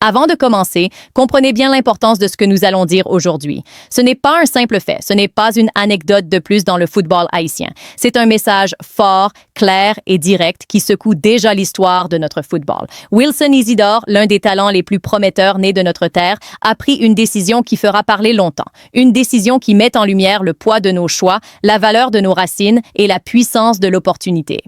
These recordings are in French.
Avant de commencer, comprenez bien l'importance de ce que nous allons dire aujourd'hui. Ce n'est pas un simple fait, ce n'est pas une anecdote de plus dans le football haïtien. C'est un message fort, clair et direct qui secoue déjà l'histoire de notre football. Wilson Isidore, l'un des talents les plus prometteurs nés de notre terre, a pris une décision qui fera parler longtemps. Une décision qui met en lumière le poids de nos choix, la valeur de nos racines et la puissance de l'opportunité.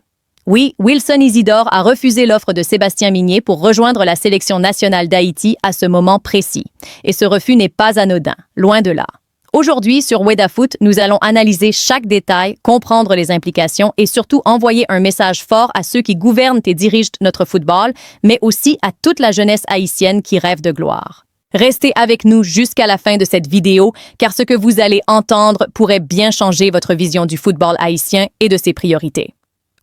Oui, Wilson Isidore a refusé l'offre de Sébastien Migné pour rejoindre la sélection nationale d'Haïti à ce moment précis. Et ce refus n'est pas anodin, loin de là. Aujourd'hui, sur WedaFoot, nous allons analyser chaque détail, comprendre les implications et surtout envoyer un message fort à ceux qui gouvernent et dirigent notre football, mais aussi à toute la jeunesse haïtienne qui rêve de gloire. Restez avec nous jusqu'à la fin de cette vidéo, car ce que vous allez entendre pourrait bien changer votre vision du football haïtien et de ses priorités.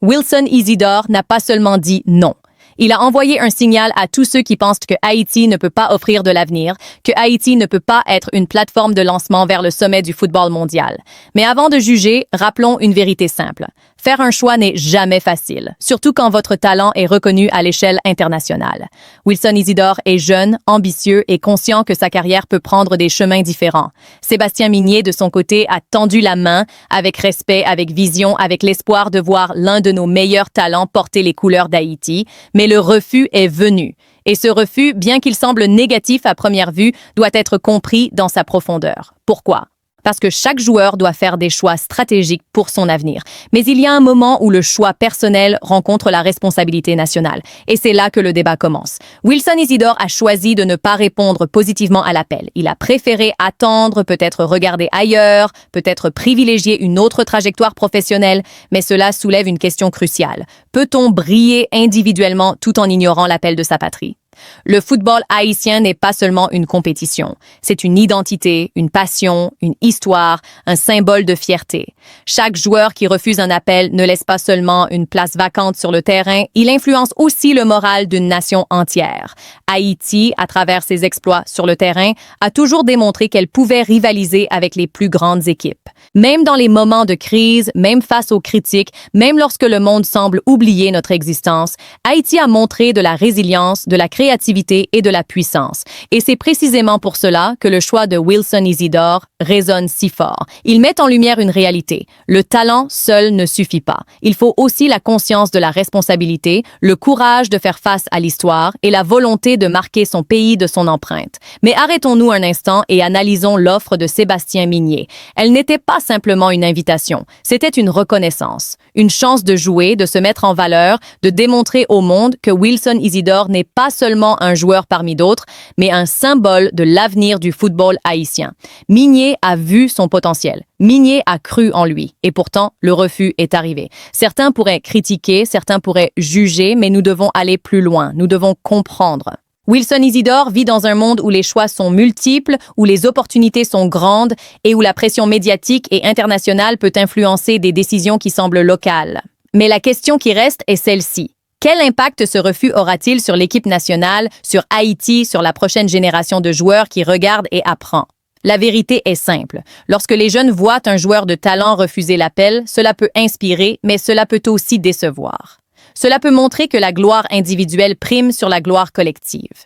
Wilson Isidore n'a pas seulement dit non. Il a envoyé un signal à tous ceux qui pensent que Haïti ne peut pas offrir de l'avenir, que Haïti ne peut pas être une plateforme de lancement vers le sommet du football mondial. Mais avant de juger, rappelons une vérité simple. Faire un choix n'est jamais facile, surtout quand votre talent est reconnu à l'échelle internationale. Wilson Isidore est jeune, ambitieux et conscient que sa carrière peut prendre des chemins différents. Sébastien Migné, de son côté, a tendu la main, avec respect, avec vision, avec l'espoir de voir l'un de nos meilleurs talents porter les couleurs d'Haïti, mais le refus est venu. Et ce refus, bien qu'il semble négatif à première vue, doit être compris dans sa profondeur. Pourquoi? Parce que chaque joueur doit faire des choix stratégiques pour son avenir. Mais il y a un moment où le choix personnel rencontre la responsabilité nationale. Et c'est là que le débat commence. Wilson Isidore a choisi de ne pas répondre positivement à l'appel. Il a préféré attendre, peut-être regarder ailleurs, peut-être privilégier une autre trajectoire professionnelle. Mais cela soulève une question cruciale. Peut-on briller individuellement tout en ignorant l'appel de sa patrie? Le football haïtien n'est pas seulement une compétition. C'est une identité, une passion, une histoire, un symbole de fierté. Chaque joueur qui refuse un appel ne laisse pas seulement une place vacante sur le terrain, il influence aussi le moral d'une nation entière. Haïti, à travers ses exploits sur le terrain, a toujours démontré qu'elle pouvait rivaliser avec les plus grandes équipes. Même dans les moments de crise, même face aux critiques, même lorsque le monde semble oublier notre existence, Haïti a montré de la résilience, de la créativité et de la puissance. Et c'est précisément pour cela que le choix de Wilson Isidore résonne si fort. Il met en lumière une réalité. Le talent seul ne suffit pas. Il faut aussi la conscience de la responsabilité, le courage de faire face à l'histoire et la volonté de marquer son pays de son empreinte. Mais arrêtons-nous un instant et analysons l'offre de Sébastien Migné. Elle n'était pas simplement une invitation, c'était une reconnaissance, une chance de jouer, de se mettre en valeur, de démontrer au monde que Wilson Isidore n'est pas seulement un joueur parmi d'autres, mais un symbole de l'avenir du football haïtien. Migné a vu son potentiel. Migné a cru en lui. Et pourtant, le refus est arrivé. Certains pourraient critiquer, certains pourraient juger, mais nous devons aller plus loin. Nous devons comprendre. Wilson Isidore vit dans un monde où les choix sont multiples, où les opportunités sont grandes et où la pression médiatique et internationale peut influencer des décisions qui semblent locales. Mais la question qui reste est celle-ci. Quel impact ce refus aura-t-il sur l'équipe nationale, sur Haïti, sur la prochaine génération de joueurs qui regardent et apprend? La vérité est simple. Lorsque les jeunes voient un joueur de talent refuser l'appel, cela peut inspirer, mais cela peut aussi décevoir. Cela peut montrer que la gloire individuelle prime sur la gloire collective.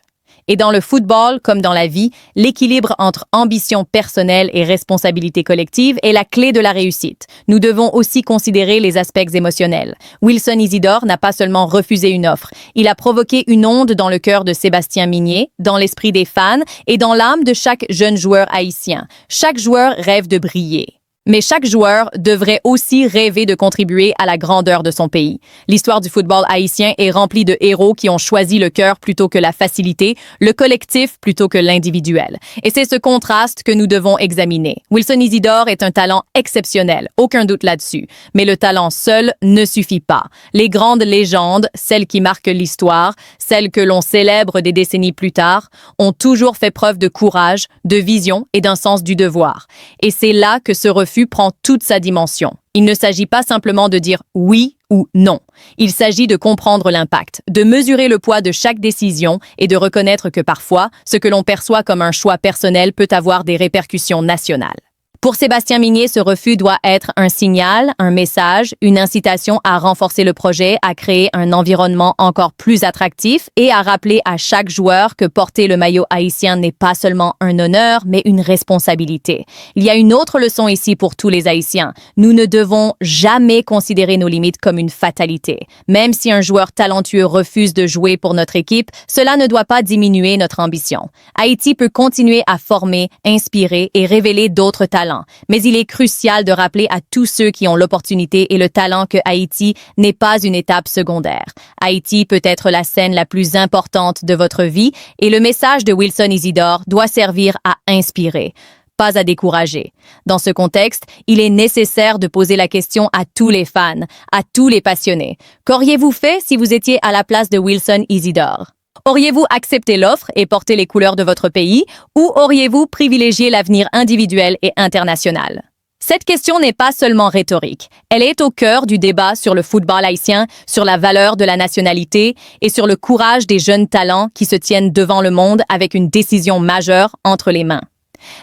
Et dans le football, comme dans la vie, l'équilibre entre ambition personnelle et responsabilité collective est la clé de la réussite. Nous devons aussi considérer les aspects émotionnels. Wilson Isidore n'a pas seulement refusé une offre, il a provoqué une onde dans le cœur de Sébastien Migné, dans l'esprit des fans et dans l'âme de chaque jeune joueur haïtien. Chaque joueur rêve de briller. Mais chaque joueur devrait aussi rêver de contribuer à la grandeur de son pays. L'histoire du football haïtien est remplie de héros qui ont choisi le cœur plutôt que la facilité, le collectif plutôt que l'individuel. Et c'est ce contraste que nous devons examiner. Wilson Isidore est un talent exceptionnel, aucun doute là-dessus. Mais le talent seul ne suffit pas. Les grandes légendes, celles qui marquent l'histoire, celles que l'on célèbre des décennies plus tard, ont toujours fait preuve de courage, de vision et d'un sens du devoir. Et c'est là que ce refus prend toute sa dimension. Il ne s'agit pas simplement de dire oui ou non. Il s'agit de comprendre l'impact, de mesurer le poids de chaque décision et de reconnaître que parfois, ce que l'on perçoit comme un choix personnel peut avoir des répercussions nationales. Pour Sébastien Minier, ce refus doit être un signal, un message, une incitation à renforcer le projet, à créer un environnement encore plus attractif et à rappeler à chaque joueur que porter le maillot haïtien n'est pas seulement un honneur, mais une responsabilité. Il y a une autre leçon ici pour tous les Haïtiens. Nous ne devons jamais considérer nos limites comme une fatalité. Même si un joueur talentueux refuse de jouer pour notre équipe, cela ne doit pas diminuer notre ambition. Haïti peut continuer à former, inspirer et révéler d'autres talents. Mais il est crucial de rappeler à tous ceux qui ont l'opportunité et le talent que Haïti n'est pas une étape secondaire. Haïti peut être la scène la plus importante de votre vie et le message de Wilson Isidore doit servir à inspirer, pas à décourager. Dans ce contexte, il est nécessaire de poser la question à tous les fans, à tous les passionnés. Qu'auriez-vous fait si vous étiez à la place de Wilson Isidore? Auriez-vous accepté l'offre et porté les couleurs de votre pays ou auriez-vous privilégié l'avenir individuel et international? Cette question n'est pas seulement rhétorique. Elle est au cœur du débat sur le football haïtien, sur la valeur de la nationalité et sur le courage des jeunes talents qui se tiennent devant le monde avec une décision majeure entre les mains.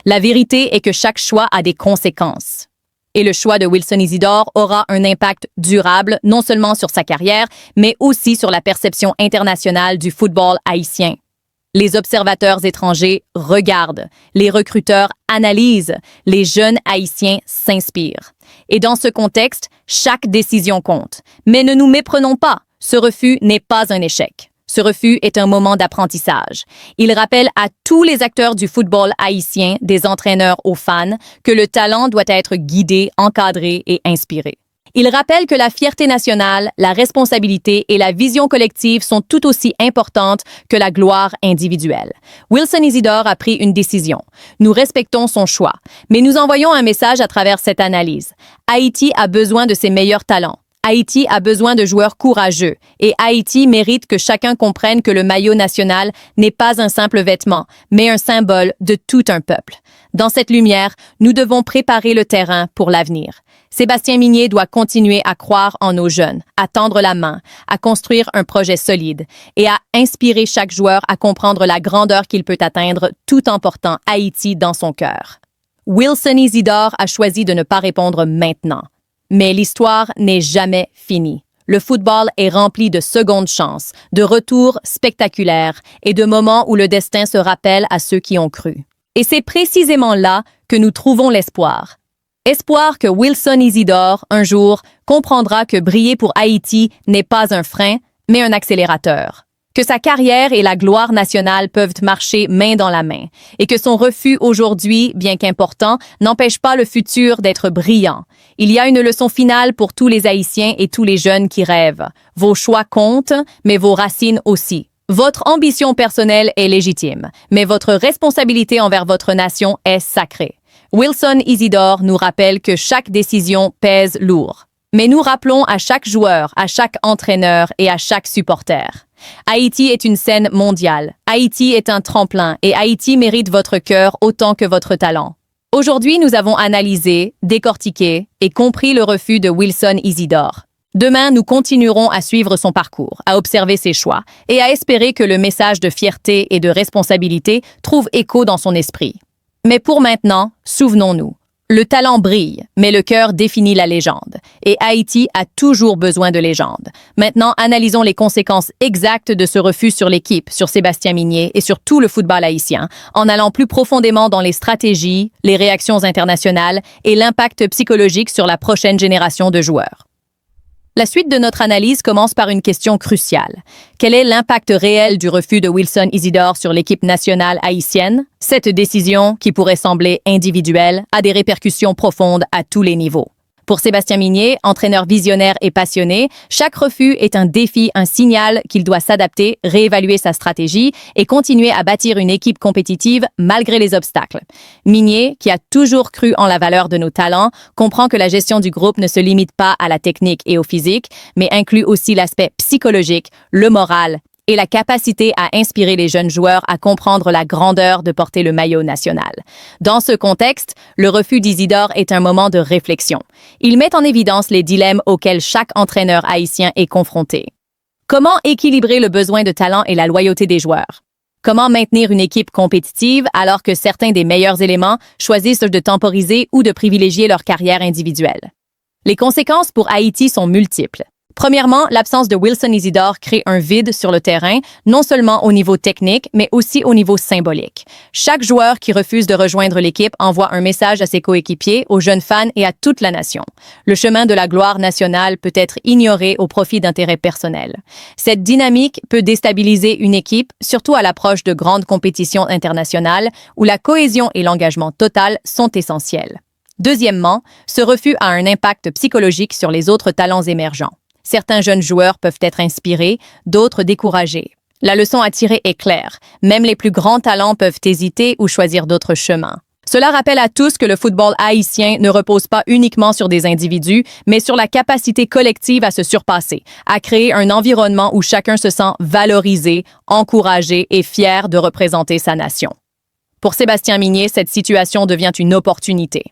La vérité est que chaque choix a des conséquences. Et le choix de Wilson Isidore aura un impact durable, non seulement sur sa carrière, mais aussi sur la perception internationale du football haïtien. Les observateurs étrangers regardent, les recruteurs analysent, les jeunes haïtiens s'inspirent. Et dans ce contexte, chaque décision compte. Mais ne nous méprenons pas, ce refus n'est pas un échec. Ce refus est un moment d'apprentissage. Il rappelle à tous les acteurs du football haïtien, des entraîneurs aux fans, que le talent doit être guidé, encadré et inspiré. Il rappelle que la fierté nationale, la responsabilité et la vision collective sont tout aussi importantes que la gloire individuelle. Wilson Isidore a pris une décision. Nous respectons son choix, mais nous envoyons un message à travers cette analyse. Haïti a besoin de ses meilleurs talents. Haïti a besoin de joueurs courageux et Haïti mérite que chacun comprenne que le maillot national n'est pas un simple vêtement, mais un symbole de tout un peuple. Dans cette lumière, nous devons préparer le terrain pour l'avenir. Sébastien Minier doit continuer à croire en nos jeunes, à tendre la main, à construire un projet solide et à inspirer chaque joueur à comprendre la grandeur qu'il peut atteindre tout en portant Haïti dans son cœur. Wilson Isidore a choisi de ne pas répondre maintenant. Mais l'histoire n'est jamais finie. Le football est rempli de secondes chances, de retours spectaculaires et de moments où le destin se rappelle à ceux qui ont cru. Et c'est précisément là que nous trouvons l'espoir. Espoir que Wilson Isidore, un jour, comprendra que briller pour Haïti n'est pas un frein, mais un accélérateur. Que sa carrière et la gloire nationale peuvent marcher main dans la main, et que son refus aujourd'hui, bien qu'important, n'empêche pas le futur d'être brillant. Il y a une leçon finale pour tous les Haïtiens et tous les jeunes qui rêvent. Vos choix comptent, mais vos racines aussi. Votre ambition personnelle est légitime, mais votre responsabilité envers votre nation est sacrée. Wilson Isidore nous rappelle que chaque décision pèse lourd. Mais nous rappelons à chaque joueur, à chaque entraîneur et à chaque supporter. Haïti est une scène mondiale. Haïti est un tremplin et Haïti mérite votre cœur autant que votre talent. Aujourd'hui, nous avons analysé, décortiqué et compris le refus de Wilson Isidore. Demain, nous continuerons à suivre son parcours, à observer ses choix et à espérer que le message de fierté et de responsabilité trouve écho dans son esprit. Mais pour maintenant, souvenons-nous. Le talent brille, mais le cœur définit la légende. Et Haïti a toujours besoin de légendes. Maintenant, analysons les conséquences exactes de ce refus sur l'équipe, sur Sébastien Minier et sur tout le football haïtien, en allant plus profondément dans les stratégies, les réactions internationales et l'impact psychologique sur la prochaine génération de joueurs. La suite de notre analyse commence par une question cruciale. Quel est l'impact réel du refus de Wilson Isidore sur l'équipe nationale haïtienne? Cette décision, qui pourrait sembler individuelle, a des répercussions profondes à tous les niveaux. Pour Sébastien Minier, entraîneur visionnaire et passionné, chaque refus est un défi, un signal qu'il doit s'adapter, réévaluer sa stratégie et continuer à bâtir une équipe compétitive malgré les obstacles. Minier, qui a toujours cru en la valeur de nos talents, comprend que la gestion du groupe ne se limite pas à la technique et au physique, mais inclut aussi l'aspect psychologique, le moral et la capacité à inspirer les jeunes joueurs à comprendre la grandeur de porter le maillot national. Dans ce contexte, le refus d'Isidore est un moment de réflexion. Il met en évidence les dilemmes auxquels chaque entraîneur haïtien est confronté. Comment équilibrer le besoin de talent et la loyauté des joueurs? Comment maintenir une équipe compétitive alors que certains des meilleurs éléments choisissent de temporiser ou de privilégier leur carrière individuelle? Les conséquences pour Haïti sont multiples. Premièrement, l'absence de Wilson Isidore crée un vide sur le terrain, non seulement au niveau technique, mais aussi au niveau symbolique. Chaque joueur qui refuse de rejoindre l'équipe envoie un message à ses coéquipiers, aux jeunes fans et à toute la nation. Le chemin de la gloire nationale peut être ignoré au profit d'intérêts personnels. Cette dynamique peut déstabiliser une équipe, surtout à l'approche de grandes compétitions internationales où la cohésion et l'engagement total sont essentiels. Deuxièmement, ce refus a un impact psychologique sur les autres talents émergents. Certains jeunes joueurs peuvent être inspirés, d'autres découragés. La leçon à tirer est claire. Même les plus grands talents peuvent hésiter ou choisir d'autres chemins. Cela rappelle à tous que le football haïtien ne repose pas uniquement sur des individus, mais sur la capacité collective à se surpasser, à créer un environnement où chacun se sent valorisé, encouragé et fier de représenter sa nation. Pour Sébastien Migné, cette situation devient une opportunité.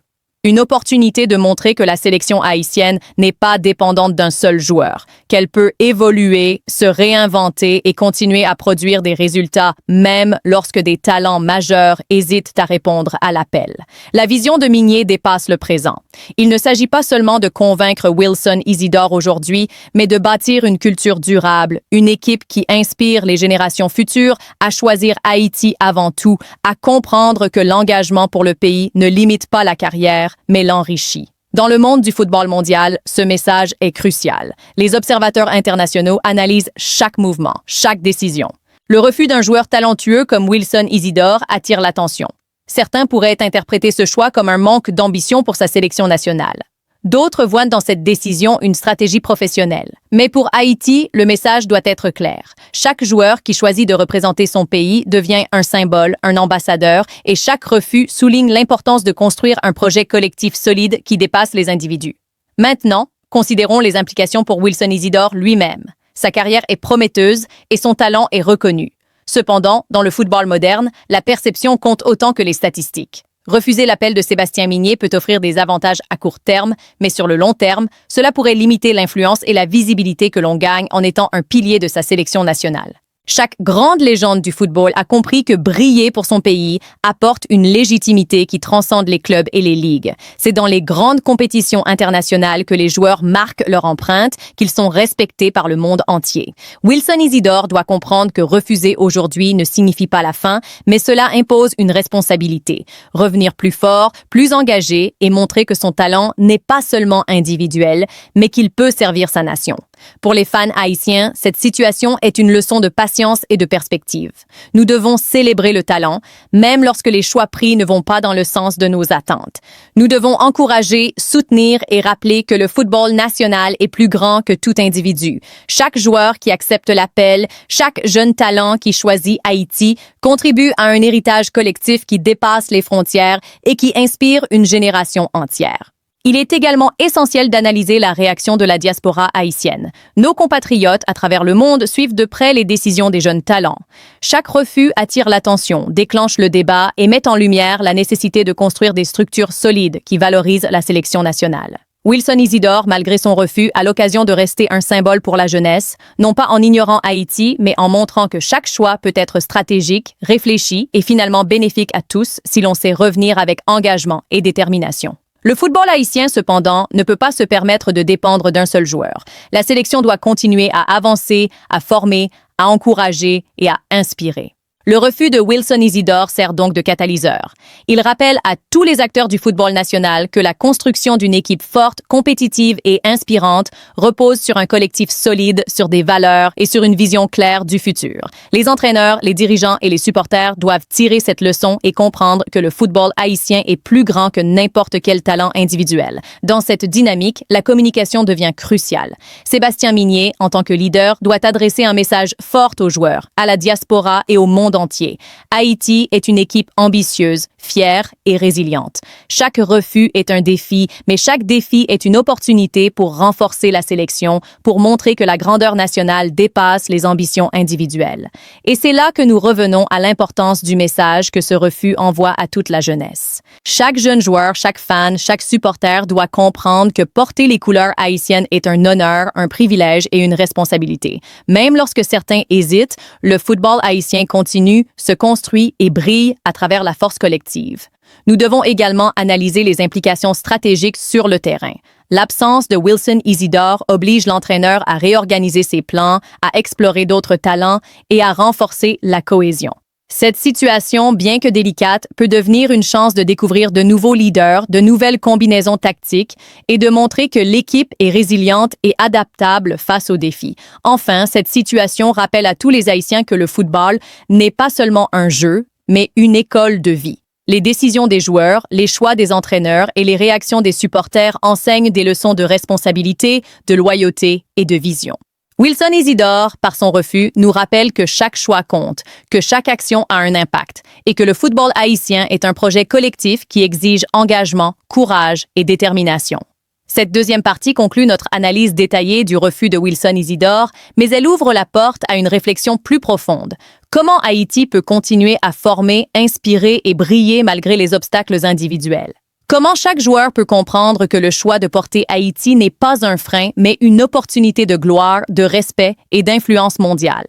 Une opportunité de montrer que la sélection haïtienne n'est pas dépendante d'un seul joueur, qu'elle peut évoluer, se réinventer et continuer à produire des résultats même lorsque des talents majeurs hésitent à répondre à l'appel. La vision de Migné dépasse le présent. Il ne s'agit pas seulement de convaincre Wilson Isidore aujourd'hui, mais de bâtir une culture durable, une équipe qui inspire les générations futures à choisir Haïti avant tout, à comprendre que l'engagement pour le pays ne limite pas la carrière, mais l'enrichit. Dans le monde du football mondial, ce message est crucial. Les observateurs internationaux analysent chaque mouvement, chaque décision. Le refus d'un joueur talentueux comme Wilson Isidore attire l'attention. Certains pourraient interpréter ce choix comme un manque d'ambition pour sa sélection nationale. D'autres voient dans cette décision une stratégie professionnelle. Mais pour Haïti, le message doit être clair. Chaque joueur qui choisit de représenter son pays devient un symbole, un ambassadeur, et chaque refus souligne l'importance de construire un projet collectif solide qui dépasse les individus. Maintenant, considérons les implications pour Wilson Isidore lui-même. Sa carrière est prometteuse et son talent est reconnu. Cependant, dans le football moderne, la perception compte autant que les statistiques. Refuser l'appel de Sébastien Migné peut offrir des avantages à court terme, mais sur le long terme, cela pourrait limiter l'influence et la visibilité que l'on gagne en étant un pilier de sa sélection nationale. Chaque grande légende du football a compris que briller pour son pays apporte une légitimité qui transcende les clubs et les ligues. C'est dans les grandes compétitions internationales que les joueurs marquent leur empreinte, qu'ils sont respectés par le monde entier. Wilson Isidore doit comprendre que refuser aujourd'hui ne signifie pas la fin, mais cela impose une responsabilité. Revenir plus fort, plus engagé et montrer que son talent n'est pas seulement individuel, mais qu'il peut servir sa nation. Pour les fans haïtiens, cette situation est une leçon de patience et de perspective. Nous devons célébrer le talent, même lorsque les choix pris ne vont pas dans le sens de nos attentes. Nous devons encourager, soutenir et rappeler que le football national est plus grand que tout individu. Chaque joueur qui accepte l'appel, chaque jeune talent qui choisit Haïti contribue à un héritage collectif qui dépasse les frontières et qui inspire une génération entière. Il est également essentiel d'analyser la réaction de la diaspora haïtienne. Nos compatriotes à travers le monde suivent de près les décisions des jeunes talents. Chaque refus attire l'attention, déclenche le débat et met en lumière la nécessité de construire des structures solides qui valorisent la sélection nationale. Wilson Isidore, malgré son refus, a l'occasion de rester un symbole pour la jeunesse, non pas en ignorant Haïti, mais en montrant que chaque choix peut être stratégique, réfléchi et finalement bénéfique à tous si l'on sait revenir avec engagement et détermination. Le football haïtien, cependant, ne peut pas se permettre de dépendre d'un seul joueur. La sélection doit continuer à avancer, à former, à encourager et à inspirer. Le refus de Wilson Isidore sert donc de catalyseur. Il rappelle à tous les acteurs du football national que la construction d'une équipe forte, compétitive et inspirante repose sur un collectif solide, sur des valeurs et sur une vision claire du futur. Les entraîneurs, les dirigeants et les supporters doivent tirer cette leçon et comprendre que le football haïtien est plus grand que n'importe quel talent individuel. Dans cette dynamique, la communication devient cruciale. Sébastien Migné, en tant que leader, doit adresser un message fort aux joueurs, à la diaspora et au monde entier. Haïti est une équipe ambitieuse, fière et résiliente. Chaque refus est un défi, mais chaque défi est une opportunité pour renforcer la sélection, pour montrer que la grandeur nationale dépasse les ambitions individuelles. Et c'est là que nous revenons à l'importance du message que ce refus envoie à toute la jeunesse. Chaque jeune joueur, chaque fan, chaque supporter doit comprendre que porter les couleurs haïtiennes est un honneur, un privilège et une responsabilité. Même lorsque certains hésitent, le football haïtien continue continue, se construit et brille à travers la force collective. Nous devons également analyser les implications stratégiques sur le terrain. L'absence de Wilson Isidore oblige l'entraîneur à réorganiser ses plans, à explorer d'autres talents et à renforcer la cohésion. Cette situation, bien que délicate, peut devenir une chance de découvrir de nouveaux leaders, de nouvelles combinaisons tactiques et de montrer que l'équipe est résiliente et adaptable face aux défis. Enfin, cette situation rappelle à tous les Haïtiens que le football n'est pas seulement un jeu, mais une école de vie. Les décisions des joueurs, les choix des entraîneurs et les réactions des supporters enseignent des leçons de responsabilité, de loyauté et de vision. Wilson Isidore, par son refus, nous rappelle que chaque choix compte, que chaque action a un impact et que le football haïtien est un projet collectif qui exige engagement, courage et détermination. Cette deuxième partie conclut notre analyse détaillée du refus de Wilson Isidore, mais elle ouvre la porte à une réflexion plus profonde. Comment Haïti peut continuer à former, inspirer et briller malgré les obstacles individuels? Comment chaque joueur peut comprendre que le choix de porter Haïti n'est pas un frein, mais une opportunité de gloire, de respect et d'influence mondiale?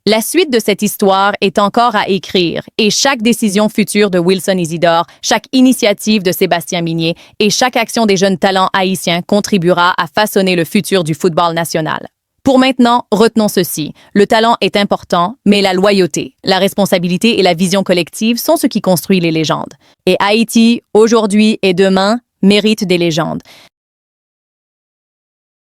La suite de cette histoire est encore à écrire et chaque décision future de Wilson Isidore, chaque initiative de Sébastien Minier et chaque action des jeunes talents haïtiens contribuera à façonner le futur du football national. Pour maintenant, retenons ceci. Le talent est important, mais la loyauté, la responsabilité et la vision collective sont ce qui construit les légendes. Et Haïti, aujourd'hui et demain, mérite des légendes.